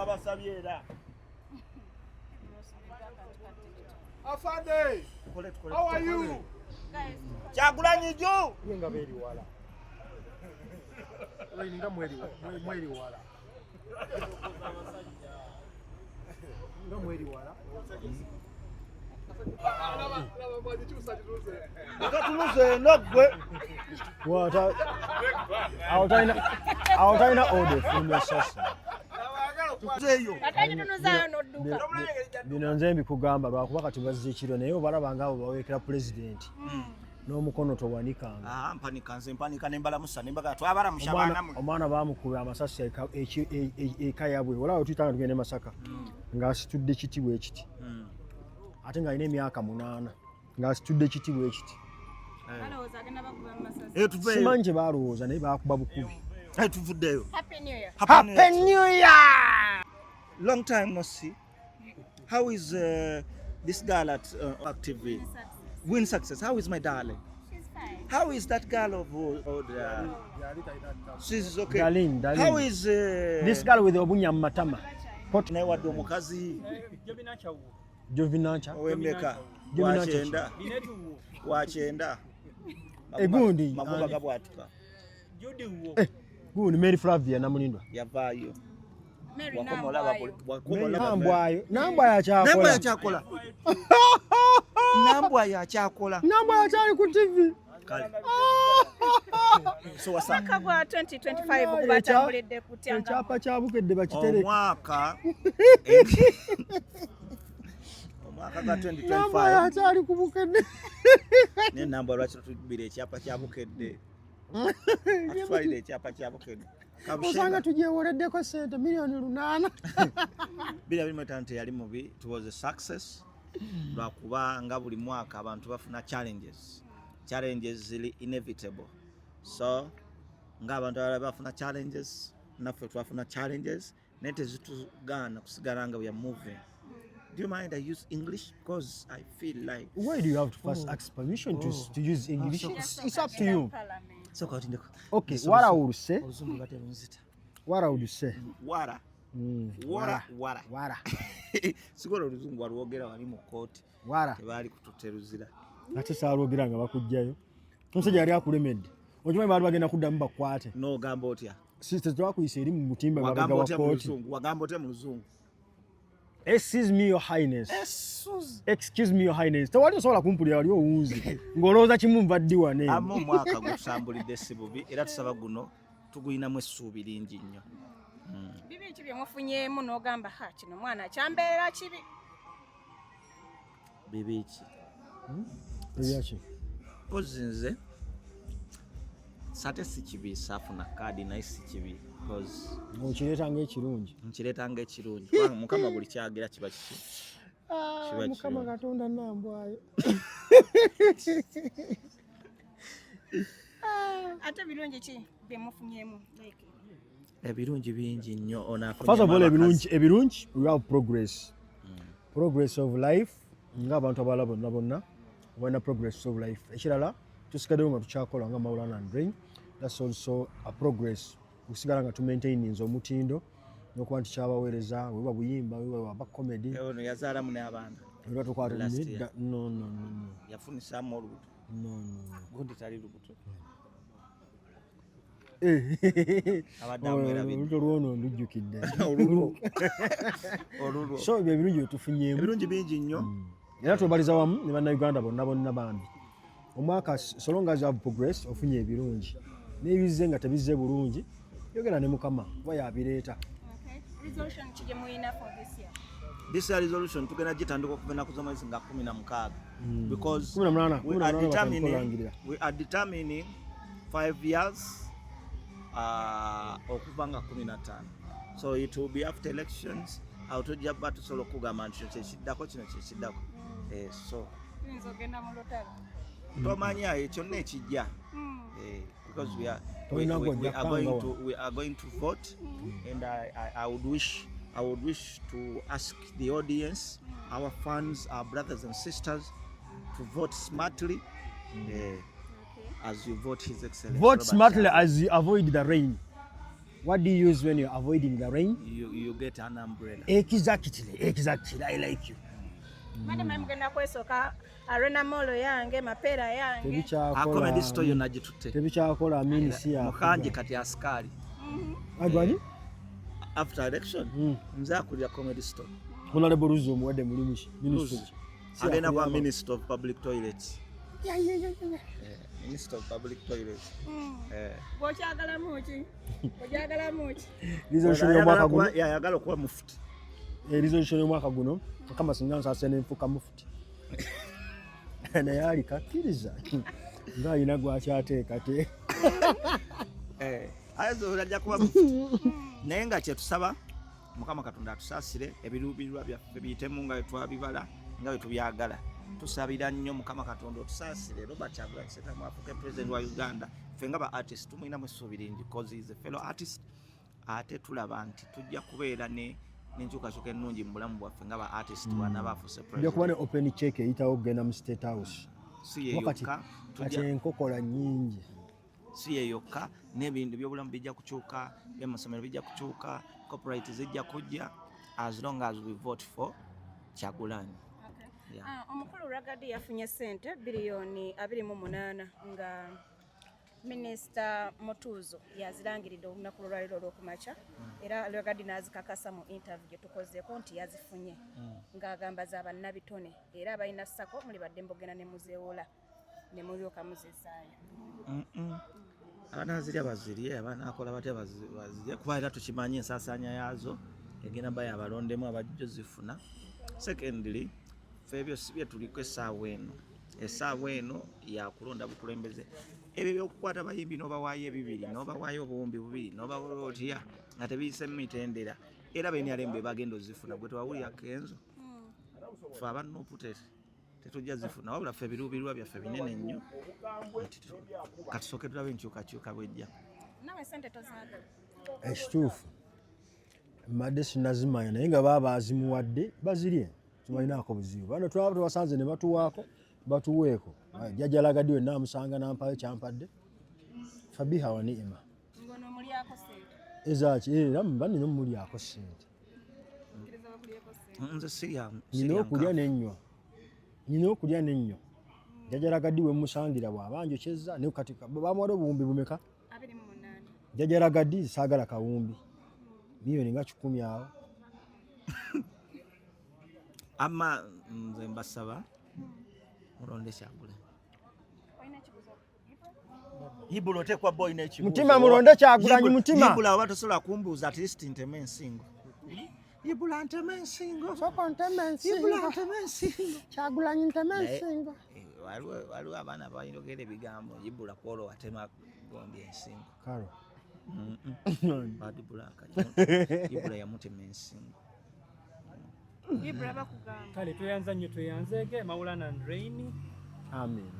kabasabyera. Afande, how are you? Kyagulanyi jo. Yenga beri wala. Nga mweri wala. Nga mweri wala. Ukatuluze nogwe. What? I'll try not order from your sister. Bino nze mbikugamba lwakuba kati bazze ekiro naye obalaba ng'abo baweekera pulezidenti n'omukono towanikanga. Mpanika nembalamusa nembaga twabalamusha baana mu. Omwana baamukuba amasasi eka yabwe olaba we tuyitanga tugende Masaka ng'asitudde ekitibwa ekiti ate ng'alina emyaka 8 ng'asitudde ekitibwa ekiti. Simanyi kye baalowooza naye baakuba bukubi. Tuvuddeyo. Happy New Year. Happy New Year! Long time no see. How is this girl at TV? Win Success. How is my darling? She's fine. How is that girl of she's okay. Darling. How is This girl with obunya mu matama. Pot naye wadde omukazi Jovinacha. ow'emmeka wakyenda Egundi. Magoba gabwatuka. Gundi Mary Flavia Namunindwa. Yavaayo. Mary Nambwa yakyakola. Nambwa yakyakola. Nambwa yakyali ku TV. Kale. So wasa. Mwaka gwa 2025 kubatambulidde kutyanga. Ekyapa kyabukedde bakitere. Omwaka ga 2025. Nambwa yakyali ku bukedde. Ne nambwa lwaki tutubira ekyapa kyabukedde. Atwalire ekyapa kyabukedde. Osanga tugyewoleddeko sente milioni 8. 2025 yali mubi. It was a success. Lwakuba nga buli mwaka abantu bafuna challenges zili inevitable. So nga abantu bafuna challenges naffe twafuna challenges naye tezitugaana kusigala nga we are moving. Do you mind I use English? Because I feel like... Why do you have to first ask permission to use English? It's up to you. So Okay, what I would say... Wara. Sigolo oluzungu walwogera wali mu kooti. Wara. Tebaali kututeruzira. Ate saalwogera nga bakujjayo. Omusajja yali akulemedde. Okimanyi baali bagenda kuddamu bakwate. N'ogamba otya? Sister twakuyisa eri mu mutimba nga bagga wa kooti. Wagamba otya mu luzungu? Excuse me your highness. Excuse me your highness. Tewali osobola kumpulira wali owunzi. Ng'olowooza kimu nva ddi wane. Amma omwaka gutambulidde si bubi era tusaba guno tuguyinamu essuubi lingi nnyo. Bibi ki bye mufunyeemu n'ogamba kino mwana kyambeera kibi. Bibi ki? Ebyaki? Kozi nze sate si kibi saafuna kaadi naye si kibi. Okireetanga ekirungi. Nkireetanga ekirungi. Kubanga Mukama buli kyagira kiba kiki. Mukama Katonda nambwayo. Ate birungi ki bye mufunyeemu? Ebirungi bingi nnyo onaafunye. First of all, ebirungi we have progress. Progress of life. Ng'abantu abalala bonna wena progress of life. Ekirala tusigaddewo nga tukyakola nga Maulana and Brain. That's also a progress. Kusigala nga tumaintaininze omutindo n'okuba nti kyabaweereza weba buyimba weba comedy. Ono yazaalamu n'abaana. Olwa tukwata no. Yafunisaamu olubuto. No. Gundi tali lubuto. Abadde amwerabidde. Olubuto lwono ndujjukidde. Olulwo. So ebyo ebirungi byetufunyeemu. Ebirungi bingi nnyo. Era twebaliza wamu ne bannayuganda bonna bambi. Omwaka so long as you have progress ofunye ebirungi. N'ebizze nga tebizze bulungi. Yogera ne Mukama kuba yabireeta. Okay. Resolution ki gye muyina for this year? This year resolution tugenda gitandika okuva ennaku z'omwezi nga 16. Because we are determining 5 years okuva nga 15. So it will be after elections. Tujja kuba tusobola okugamba nti kyekiddako kino kyekiddako. So tuyinza ogenda mu lutalo. Tomanya kyonna ekijja. Because we are going to vote, and I would wish to ask the audience, our fans, our brothers and sisters, to vote smartly as you vote His Excellency. Vote smartly as you avoid the rain. What do you use when you're avoiding the rain? You get an umbrella. Exactly. I like you. Madam mugenda kwesooka arenamolo yange mapeera yange Comedy store yonna gitutte. Tebikyakola amini si ya. Mukanje kati askari. Agwani? After election, nze akulira Comedy store. Honorable Ruzo omuwadde mulimu ki? Minister. Agenda kwa Minister of Public Toilets. Yeah. Minister of Public Toilets. Bw'okyagalamu ki? Ogyagalamu ki? Resolution y'omwaka guno. Yayagala okuba mufuti. Resolution y'omwaka guno. Kama singa nsaase n'enfuuka mufuti. Naye alikakkiriza. Ng'alina gw'akyateeka te. Ayinza olajja kuba mufuti. Naye nga kyetusaba Mukama Katonda atusaasire ebiruubirirwa byaffe biyitemu nga twabibala nga bwe tubyagala. Tusabira nnyo Mukama Katonda otusaasire. Robert Kyagulanyi Ssentamu afuuke president wa Uganda. Ffe nga ba artist tumulinamu essuubi lingi because he is a fellow artist. Ate tulaba nti tujja kubeera n'enkyukakyuka ennungi mu bulamu bwaffe nga ba artist bw'anaaba afuuse president. Ojja kuba ne open check eyitawo okugenda mu State House. Si ye yokka. Kati enkokola nnyingi. Si ye yokka n'ebintu by'obulamu bijja kukyuka, by'amasomero bijja kukyuka, corporate zijja kujja as long as we vote for Kyagulanyi. Omukulu Ragadi yafunye ssente biliyoni 28 nga Minisita Mutuuzo yazirangiridde olunaku lwaliro olw'okumakya era Ragadi n'azikakasa mu interview gye tukozeeko nti yazifunye ng'agamba za bannabitone era abalina ssako muli badde mbogena ne muzeewola ne mulyoka muzizaayo. Abanazirya bazirye, abanaakola batya bazirye kuba era tukimanyi ensaasaanya yaazo egenda baya abalondemu abajjo zifuna. Secondly, ffe ebyo si bye tuliko essaawa eno yakulonda bukulembeze. Ebyo by'okukwata abayimbi n'obawaayo ebibiri n'obawaayo obuwumbi bubiri n'obawoola otya nga tebiyise mu mitendera era beenyalembe bagenda ozifuna gwe tewawulira Kenzo. Ffe abannoputete tetujja zifuna wabula ffe ebiruubirirwa byaffe binene nnyo. Katusooke tulabe enkyukakyuka bwejja. Nawe ssente tozaagala? Ekituufu. Mbadde sinazimanya naye nga baba azimuwadde bazirye. Tumalinaako buzibu. Bano twaba tubasanze ne batuwaako batuweeko. Jjajja Ragadi we naamusanga nampayo kyampadde. Fabiha wa ni'ima. Ngono mulyako ssente? Ezaki era mbadde ne mulyako ssente. Nze sirya Nina okulya n'ennyo. Jjajja Ragadi we musangira bw'abanjokyezza ne kati bamuwadde obuwumbi bumeka? 28. Jjajja Ragadi saagala kawumbi. Milioni nga 10 awo. Amma nze mbasaba mulonde Kyagulanyi. Yibula oteekwa boy n'ekibuuzo. Mutima mulonde Kyagulanyi mutima. Yibula oba tosobola kumbuuza at least nteme ensingo. Yibula nteme ensingo. Soko nteme ensingo. Yibula nteme ensingo. Kyagulanyi nteme ensingo. Waliwo abaana abayogera ebigambo yibula kwolo atema gombi ensingo. Karo. Bad Black. Yibula yamutema ensingo. Yibula bakugamba. Kale tweyanza nnyo tweyanzeege Maulana and Rain. Amen.